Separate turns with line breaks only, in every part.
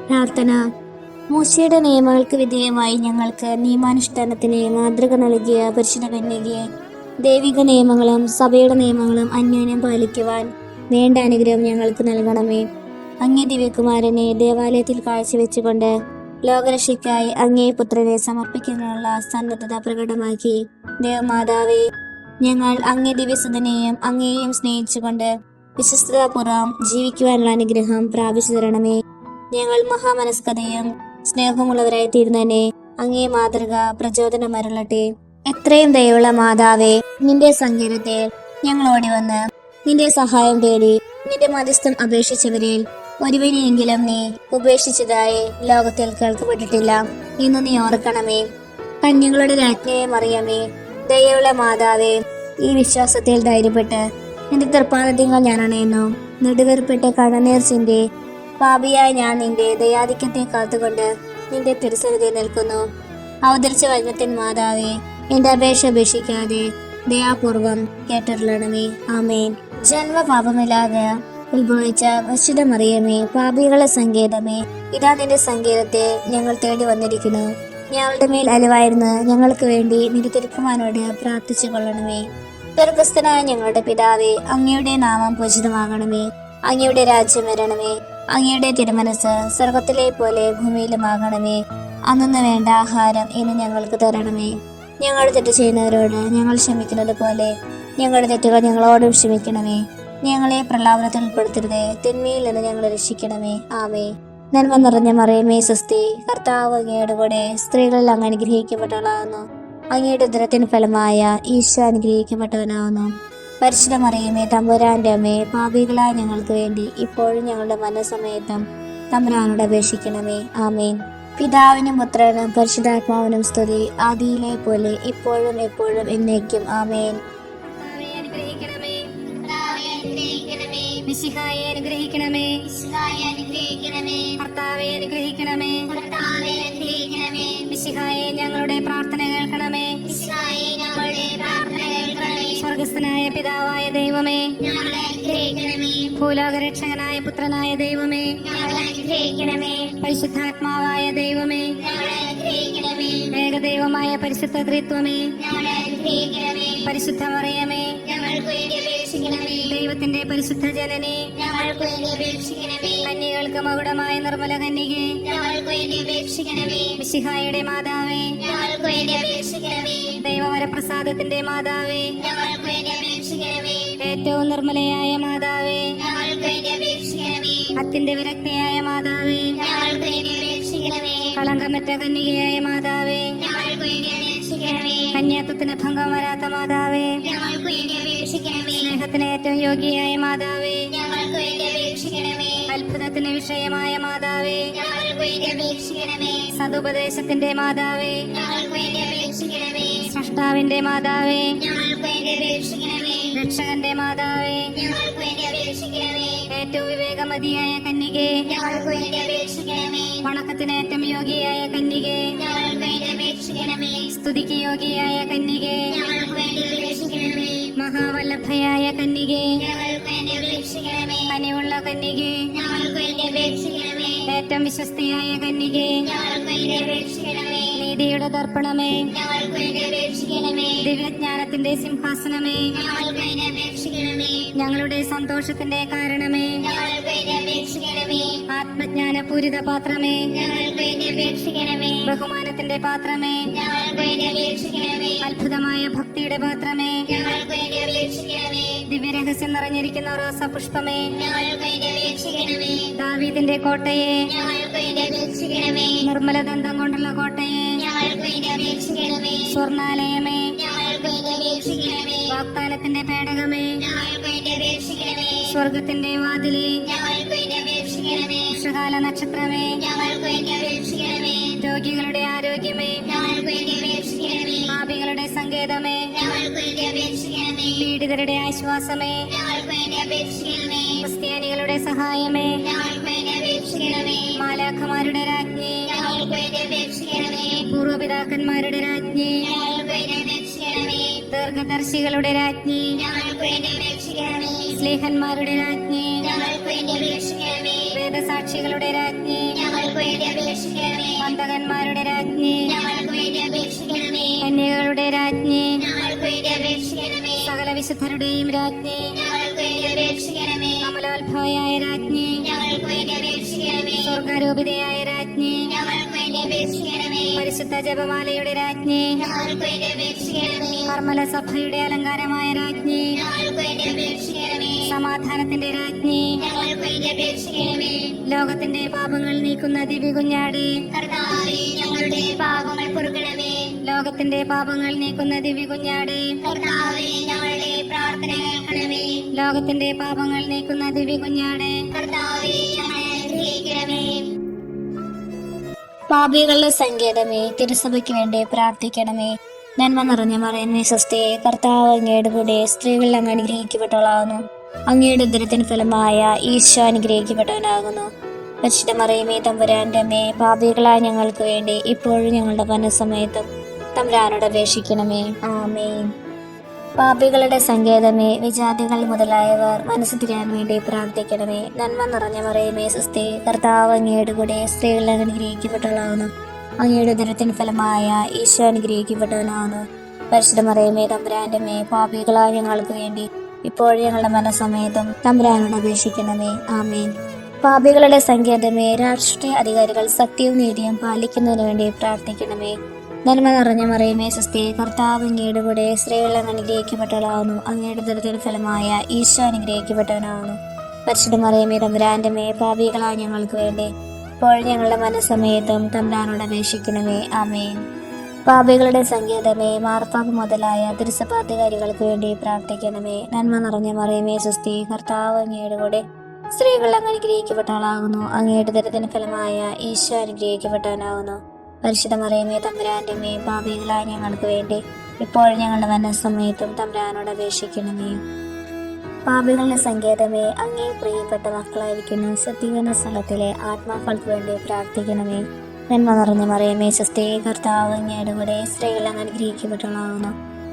പ്രാർത്ഥന. മൂശയുടെ നിയമങ്ങൾക്ക് വിധേയമായി ഞങ്ങൾക്ക് നിയമാനുഷ്ഠാനത്തിന് മാതൃക നൽകിയ പരിശുദ്ധ കന്യകയെ ദൈവിക നിയമങ്ങളും സഭയുടെ നിയമങ്ങളും അന്യോന്യം പാലിക്കുവാൻ വേണ്ട അനുഗ്രഹം ഞങ്ങൾക്ക് നൽകണമേ. അങ്ങേ ദിവ്യകുമാരനെ ദേവാലയത്തിൽ കാഴ്ചവെച്ചുകൊണ്ട് ലോകരക്ഷയ്ക്കായി അങ്ങേ പുത്രനെ സമർപ്പിക്കുന്നതിനുള്ള സന്നദ്ധത പ്രകടമാക്കി ദേവമാതാവേ, ഞങ്ങൾ അങ്ങേ ദിവ്യസുതനെയും അങ്ങയെയും സ്നേഹിച്ചുകൊണ്ട് വിശ്വസ്തതാപൂർവ്വം ജീവിക്കുവാനുള്ള അനുഗ്രഹം പ്രാപിച്ചു തരണമേ. ഞങ്ങൾ മഹാമനസ്കതയും സ്നേഹമുള്ളവരായി തീരുന്നതിനെ അങ്ങേ മാതൃക പ്രചോദനമരുളട്ടെ. എത്രയും ദയുള്ള മാതാവേ, നിന്റെ സങ്കേതത്തിൽ ഞങ്ങൾ ഓടി വന്ന് നിന്റെ സഹായം തേടി നിന്റെ മധ്യസ്ഥം അപേക്ഷിച്ചവരിൽ ഒരുവനെയെങ്കിലും നീ ഉപേക്ഷിച്ചതായി ലോകത്തിൽ കേൾക്കപ്പെട്ടിട്ടില്ല. ഇന്ന് നീ ഓർക്കണമേ. കന്യകളുടെ രാജ്ഞിയെ മറിയമേ, ദയുള്ള മാതാവേ, ഈ വിശ്വാസത്തിൽ ധൈര്യപ്പെട്ട് നിന്റെ തൃപ്പാദങ്ങൾ ഞാൻ അണയുന്നു. നെടുവേർപ്പെട്ട് കണ്ണുനീർ ചിന്തി പാപിയായ ഞാൻ നിന്റെ ദയാധിക്യത്തെ കാത്തുകൊണ്ട് നിന്റെ തിരുസന്നിധിയിൽ നിൽക്കുന്നു. അവതരിച്ച വചനത്തിൻ മാതാവേ, എന്റെ അപേക്ഷ ഉപേക്ഷിക്കാതെ ദയാപൂർവം കേട്ടരുളണമേ. ആമേൻ. ജന്മപാപമില്ലാതെ ഉത്ഭവിച്ച വിശുദ്ധ മറിയമേ, പാപികളുടെ സങ്കേതമേ, ഇതാ നിന്റെ സങ്കേതത്തെ ഞങ്ങൾ തേടി വന്നിരിക്കുന്നു. ഞങ്ങളുടെ മേൽ അലിവായിരുന്ന് ഞങ്ങൾക്ക് വേണ്ടി നിന്റെ തിരുക്കുമാരനോട് പ്രാർത്ഥിച്ചു കൊള്ളണമേ. സ്വർഗ്ഗസ്ഥനായ ഞങ്ങളുടെ പിതാവേ, അങ്ങയുടെ നാമം പൂജിതമാകണമേ. അങ്ങയുടെ രാജ്യം വരണമേ. അങ്ങയുടെ തിരുമനസ് സ്വർഗത്തിലെ പോലെ ഭൂമിയിലുമാകണമേ. അന്നു വേണ്ട ആഹാരം ഇന്ന് ഞങ്ങൾക്ക് തരണമേ. ഞങ്ങൾ തെറ്റ് ചെയ്യുന്നവരോട് ഞങ്ങൾ ക്ഷമിക്കുന്നത് പോലെ ഞങ്ങളുടെ തെറ്റുകൾ ഞങ്ങളോടും ക്ഷമിക്കണമേ. ഞങ്ങളെ പ്രലാപനത്തിൽ ഉൾപ്പെടുത്തരുതേ, തിന്മയിൽ നിന്ന് ഞങ്ങളെ രക്ഷിക്കണമേ. ആമേ. നന്മ നിറഞ്ഞ മറിയമേ സ്വസ്തി, കർത്താവ് അങ്ങയുടെ കൂടെ സ്ത്രീകളിൽ അങ്ങ് അനുഗ്രഹിക്കപ്പെട്ടവളാകുന്നു. അങ്ങയുടെ ഉദരത്തിന് ഫലമായ ഈശോ അനുഗ്രഹിക്കപ്പെട്ടവനാകുന്നു. പരിശുദ്ധ മറിയമേ, തമ്പുരാന്റെ അമ്മേ, പാപികളായ ഞങ്ങൾക്ക് വേണ്ടി ഇപ്പോഴും ഞങ്ങളുടെ മരണസമയത്തും തമ്പുരാനോട് അപേക്ഷിക്കണമേ. ആമേൻ. പിതാവിനും പുത്രനും പരിശുദ്ധാത്മാവിനും സ്തുതി, ആദിയിലെ പോലെ ഇപ്പോഴും എപ്പോഴും എന്നേക്കും. ആമേൻ.
മിശിഹായെ അനുഗ്രഹിക്കണമേ. കർത്താവെ അനുഗ്രഹിക്കണമേ. മിശിഹായെ ഞങ്ങളുടെ പ്രാർത്ഥന കേൾക്കണമേ. സ്വർഗസ്ഥനായ പിതാവായ ദൈവമേ, ഭൂലോകരക്ഷകനായ പുത്രനായ ദൈവമേ, പരിശുദ്ധാത്മാവായ ദൈവമേ, ഏകദൈവമായ പരിശുദ്ധ ത്രിത്വമേ, പരിശുദ്ധ മറിയമേ, ദൈവത്തിന്റെ പരിശുദ്ധ ജനനേ, കന്യകൾക്ക് മകുടമായ നിർമ്മല കന്യകേ, മിശിഹായുടെ മാതാവേ, ദൈവവരപ്രസാദത്തിന്റെ മാതാവേ, ഏറ്റവും നിർമ്മലയായ മാതാവേ, അത്യന്ത വിരക്തയായ മാതാവേ, കളങ്കമറ്റ കന്യകയായ മാതാവേ, കന്യാത്വത്തിന് ഭംഗം വരാത്ത മാതാവേ, സ്നേഹത്തിന് ഏറ്റവും യോഗ്യയായ മാതാവേ, അത്ഭുതത്തിന് വിഷയമായ മാതാവേ, സതുപദേശത്തിന്റെ മാതാവേ, സൃഷ്ടാവിന്റെ മാതാവേ, രക്ഷകന്റെ മാതാവേ, ഏറ്റവും വിവേകമതിയായ കന്യകേ, വണക്കത്തിന് ഏറ്റവും യോഗ്യയായ കന്യകേ, സ്തുതിക്ക് യോഗ്യയായ കന്യകേ, മഹാവല്ലഭയായ കന്യകേ, കനിവുള്ള കന്യകേ, ഏറ്റവും വിശ്വസ്തയായ കന്യകേ, നീതിയുടെ ദർപ്പണമേ, ദിവ്യജ്ഞാനത്തിന്റെ സിംഹാസനമേ, ഞങ്ങളുടെ സന്തോഷത്തിന്റെ കാരണമേ, ആത്മജ്ഞാനപൂരിത പാത്രമേ, ബഹുമാനത്തിന്റെ പാത്രമേ, അത്ഭുതമായ ഭക്തിയുടെ പാത്രമേ, ദിവ്യരഹസ്യം നിറഞ്ഞിരിക്കുന്ന റോസപുഷ്പമേ, ദാവീദിന്റെ കോട്ടയെ, നിർമ്മലദന്തം കൊണ്ടുള്ള കോട്ടയെ, സ്വർണാലയമേ, വാഗ്ദാനത്തിന്റെ പേടകമേ, സ്വർഗത്തിന്റെ വാതിലേ, വൃക്ഷകാല നക്ഷത്രമേ, രോഗികളുടെ ആരോഗ്യമേ, പാപികളുടെ സങ്കേതമേ, പീഡിതരുടെ ആശ്വാസമേ, ക്രിസ്ത്യാനികളുടെ സഹായമേ, മാലാഖമാരുടെ രാജ്ഞി, പൂർവപിതാക്കന്മാരുടെ രാജ്ഞി, ദീർഘദർശികളുടെ രാജ്ഞി, സ്ലേഹന്മാരുടെ രാജ്ഞി, വേദസാക്ഷികളുടെ രാജ്ഞി,
അപേക്ഷിക്കണമേ.
വന്ദകന്മാരുടെ രാജ്ഞി,
ഞങ്ങൾക്ക് വേണ്ടി അപേക്ഷിക്കണമേ.
കന്യകളുടെ രാജ്ഞി,
ഞങ്ങൾക്ക് വേണ്ടി അപേക്ഷിക്കണമേ.
സകല വിശുദ്ധരുടെയും രാജ്ഞി,
ഞങ്ങൾക്ക് വേണ്ടി അപേക്ഷിക്കണമേ.
അമലോത്ഭവയായ രാജ്ഞി,
ഞങ്ങൾക്ക് വേണ്ടി അപേക്ഷിക്കണമേ.
സ്വർഗാരൂപിതയായ രാജ്ഞി,
ഞങ്ങൾക്ക് വേണ്ടി അപേക്ഷിക്കണമേ.
പരിശുദ്ധ ജപമാലയുടെ രാജ്ഞി,
ഞങ്ങൾക്ക് വേണ്ടി അപേക്ഷിക്കണമേ.
കർമ്മല സഭയുടെ അലങ്കാരമായ രാജ്ഞി,
ഞങ്ങൾക്ക് വേണ്ടി അപേക്ഷിക്കണമേ.
സമാധാനത്തിന്റെ രാജ്ഞി,
ഞങ്ങൾക്ക് വേണ്ടി അപേക്ഷിക്കണമേ.
ലോകത്തിന്റെ പാപങ്ങൾ നീക്കുന്ന ദിവ്യകുഞ്ഞാട്,
കർത്താവേ, ഞങ്ങളുടെ പാപങ്ങൾ പൊറുക്കണമേ.
ലോകത്തിന്റെ പാപങ്ങൾ നീക്കുന്ന ദിവ്യകുഞ്ഞാട്,
കർത്താവേ, ഞങ്ങളുടെ പ്രാർത്ഥന കേൾക്കണമേ.
ലോകത്തിന്റെ പാപങ്ങൾ നീക്കുന്ന ദിവ്യകുഞ്ഞാട്,
കർത്താവേ, ഞങ്ങളെ അനുഗ്രഹിക്കണമേ.
പാപികളുടെ സങ്കേതമേ, തിരുസഭയ്ക്ക് വേണ്ടി പ്രാർത്ഥിക്കണമേ. നന്മ നിറഞ്ഞ മറിയമേ സ്വസ്തി, കർത്താവ് അങ്ങയുടെ കൂടെ സ്ത്രീകൾ അങ്ങ് അനുഗ്രഹിക്കപ്പെട്ടവളാകുന്നു. അങ്ങയുടെ ഉദരത്തിന് ഫലമായ ഈശോ അനുഗ്രഹിക്കപ്പെട്ടവനാകുന്നു. പരിശുദ്ധ മറിയമേ തമ്പുരാന്റെ അമ്മേ, പാപികളായ ഞങ്ങൾക്ക് വേണ്ടി ഇപ്പോഴും ഞങ്ങളുടെ മരണസമയത്തും തമ്പുരാനോട് അപേക്ഷിക്കണമേ. ആമേൻ. പാപികളുടെ സങ്കേതമേ, വിജാതികൾ മുതലായവർ മനസ്സ് തിരിയാൻ വേണ്ടി പ്രാർത്ഥിക്കണമേ. നന്മ നിറഞ്ഞ മറിയമേ സ്വസ്തി, കർത്താവ് അങ്ങയുടെ കൂടെ സ്ത്രീകൾ അനുഗ്രഹിക്കപ്പെട്ടവളാകുന്നു. അങ്ങയുടെ ഉദരത്തിന് ഫലമായ ഈശോ അനുഗ്രഹിക്കപ്പെട്ടവനാകുന്നു. പരിശുദ്ധ മറിയമേ തമ്പുരാന്റെ അമ്മേ, പാപികളായ ഞങ്ങൾക്ക് വേണ്ടി ഇപ്പോഴും ഞങ്ങളുടെ മരണസമയത്തും തമ്പുരാനോട് അപേക്ഷിക്കണമേ. ആമേൻ. പാപികളുടെ സങ്കേതമേ, രാഷ്ട്രീയ അധികാരികൾ സത്യവും നീതിയും പാലിക്കുന്നതിന് വേണ്ടി പ്രാർത്ഥിക്കണമേ. നന്മ നിറഞ്ഞ മറിയമേ സ്വസ്തി, കർത്താവ് അങ്ങയുടെ കൂടെ സ്ത്രീകൾ അനുഗ്രഹിക്കപ്പെട്ടവളാകുന്നു. അങ്ങയുടെ ഉദരത്തിന് ഫലമായ ഈശോ അനുഗ്രഹിക്കപ്പെട്ടവനാകുന്നു. പരിശുദ്ധ മറിയമേ തമ്പുരാന്റെ അമ്മേ, പാപികളായ ഞങ്ങൾക്ക് വേണ്ടി ഇപ്പോഴും ഞങ്ങളുടെ മനസ്സമയത്തും തമ്പുരാനോട് അപേക്ഷിക്കണമേ. ആമേൻ. പാപികളുടെ സങ്കേതമേ, മാർപ്പാപ്പ മുതലായ തിരുസഭാധികാരികൾക്ക് വേണ്ടി പ്രാർത്ഥിക്കണമേ. നന്മ നിറഞ്ഞ മറിയമേ സ്വസ്തി, കർത്താവ് അങ്ങയുടെ കൂടെ സ്ത്രീകൾ അനുഗ്രഹിക്കപ്പെട്ടവളാകുന്നു. അങ്ങയുടെ ഉദരത്തിന് ഫലമായ ഈശോ അനുഗ്രഹിക്കപ്പെട്ടവനാകുന്നു. പരിശുദ്ധ മറിയമേ തമ്പുരാന്റെ അമ്മേ, പാപികളായ ഞങ്ങൾക്ക് വേണ്ടി ഇപ്പോഴും ഞങ്ങളുടെ മരണസമയത്തും തമ്പുരാനോട് അപേക്ഷിക്കണമേ. പാപികളുടെ സങ്കേതമേ, അങ്ങേ പ്രിയപ്പെട്ട മക്കളായിരിക്കുന്നു ശുദ്ധീകരണ സ്ഥലത്തിലെ ആത്മാക്കൾക്ക് വേണ്ടി പ്രാർത്ഥിക്കണമേ. നന്മ നിറഞ്ഞ മറിയമേ സ്വസ്തി, കർത്താവ് അങ്ങയുടെ കൂടെ സ്ത്രീകൾ അനുഗ്രഹിക്കപ്പെട്ടവളാകുന്നു.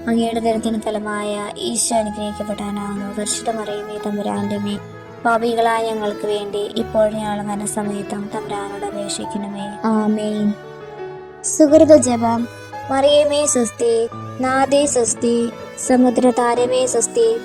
അങ്ങയുടെ ഉദരത്തിന് ഫലമായ ഈശോ അനുഗ്രഹിക്കപ്പെട്ടവനാകുന്നു. പരിശുദ്ധ മറിയമേ തമ്പുരാന്റെ അമ്മേ, പാപികളായ ഞങ്ങൾക്ക് വേണ്ടി ഇപ്പോഴും ഞങ്ങളുടെ മരണസമയത്തും തമ്പുരാനോട് അപേക്ഷിക്കണമേ. ആമേൻ. സുഹൃത ജപം. മറിയമേ സ്വസ്തി, നാഥേ സ്വസ്തി, സമുദ്ര താരമേ സ്വസ്തി,